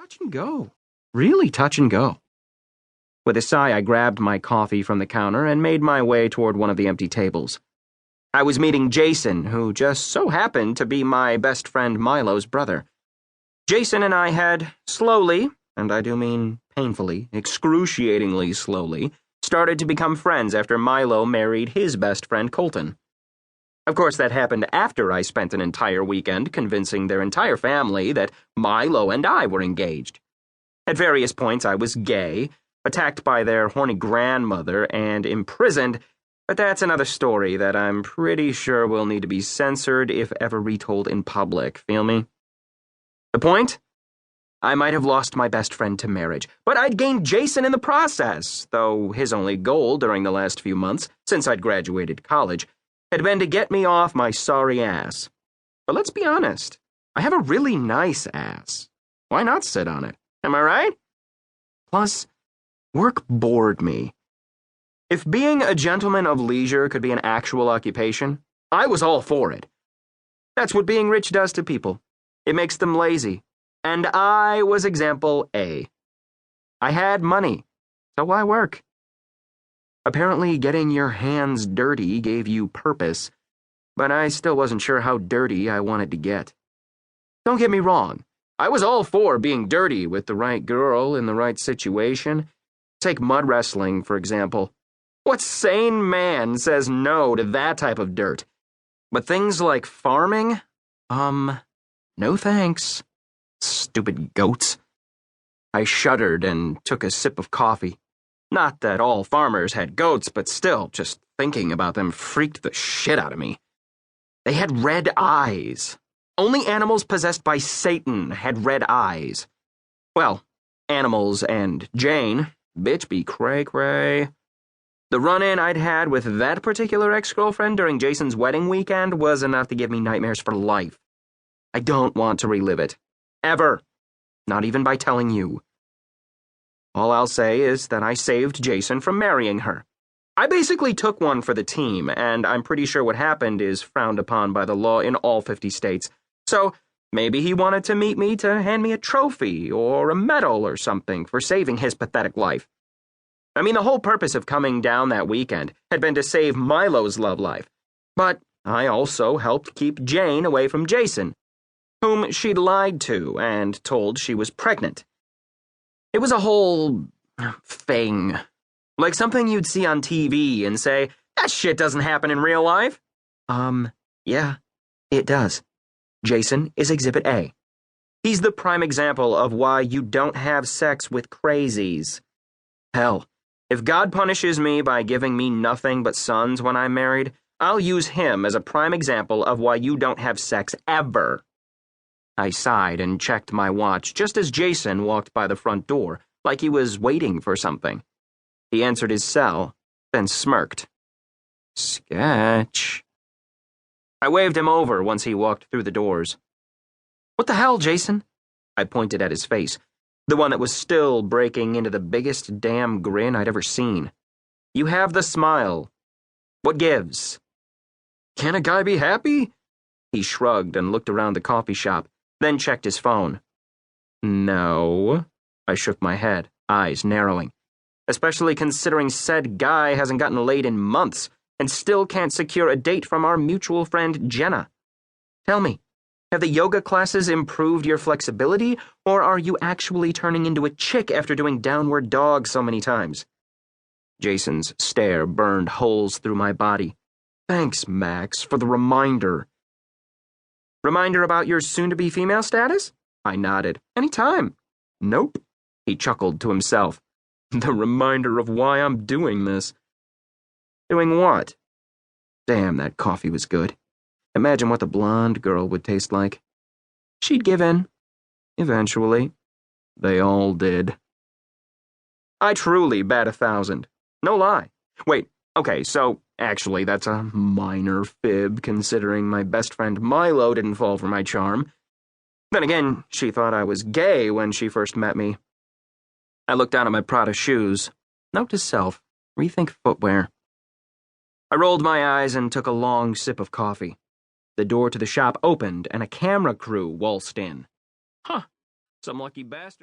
touch and go. Really touch and go. With a sigh, I grabbed my coffee from the counter and made my way toward one of the empty tables. I was meeting Jason, who just so happened to be my best friend Milo's brother. Jason and I had slowly, and I do mean painfully, excruciatingly slowly, started to become friends after Milo married his best friend Colton. Of course, that happened after I spent an entire weekend convincing their entire family that Milo and I were engaged. At various points, I was gay, attacked by their horny grandmother, and imprisoned, but that's another story that I'm pretty sure will need to be censored if ever retold in public, feel me? The point? I might have lost my best friend to marriage, but I'd gained Jason in the process, though his only goal during the last few months, since I'd graduated college, had been to get me off my sorry ass. But let's be honest, I have a really nice ass. Why not sit on it? Am I right? Plus, work bored me. If being a gentleman of leisure could be an actual occupation, I was all for it. That's what being rich does to people. It makes them lazy. And I was example A. I had money, so why work? Apparently, getting your hands dirty gave you purpose, but I still wasn't sure how dirty I wanted to get. Don't get me wrong, I was all for being dirty with the right girl in the right situation. Take mud wrestling, for example. What sane man says no to that type of dirt? But things like farming? No thanks. Stupid goats. I shuddered and took a sip of coffee. Not that all farmers had goats, but still, just thinking about them freaked the shit out of me. They had red eyes. Only animals possessed by Satan had red eyes. Well, animals and Jane, bitch be cray-cray. The run-in I'd had with that particular ex-girlfriend during Jason's wedding weekend was enough to give me nightmares for life. I don't want to relive it. Ever. Not even by telling you. All I'll say is that I saved Jason from marrying her. I basically took one for the team, and I'm pretty sure what happened is frowned upon by the law in all 50 states. So, maybe he wanted to meet me to hand me a trophy or a medal or something for saving his pathetic life. I mean, the whole purpose of coming down that weekend had been to save Milo's love life. But I also helped keep Jane away from Jason, whom she'd lied to and told she was pregnant. It was a whole thing. Like something you'd see on TV and say, that shit doesn't happen in real life. Yeah, it does. Jason is Exhibit A. He's the prime example of why you don't have sex with crazies. Hell, if God punishes me by giving me nothing but sons when I'm married, I'll use him as a prime example of why you don't have sex ever. I sighed and checked my watch just as Jason walked by the front door, like he was waiting for something. He answered his cell, then smirked. Sketch. I waved him over once he walked through the doors. What the hell, Jason? I pointed at his face, the one that was still breaking into the biggest damn grin I'd ever seen. You have the smile. What gives? Can a guy be happy? He shrugged and looked around the coffee shop, then checked his phone. No. I shook my head, eyes narrowing, especially considering said guy hasn't gotten laid in months and still can't secure a date from our mutual friend Jenna. Tell me, have the yoga classes improved your flexibility, or are you actually turning into a chick after doing downward dog so many times? Jason's stare burned holes through my body. Thanks, Max, for the reminder. Reminder about your soon-to-be female status? I nodded. Anytime. Nope. He chuckled to himself. The reminder of why I'm doing this. Doing what? Damn, that coffee was good. Imagine what the blonde girl would taste like. She'd give in. Eventually. They all did. I truly bat 1,000. No lie. Wait, okay, so actually that's a minor fib considering my best friend Milo didn't fall for my charm. Then again, she thought I was gay when she first met me. I looked down at my Prada shoes. Note to self, rethink footwear. I rolled my eyes and took a long sip of coffee. The door to the shop opened and a camera crew waltzed in. Huh, some lucky bastard.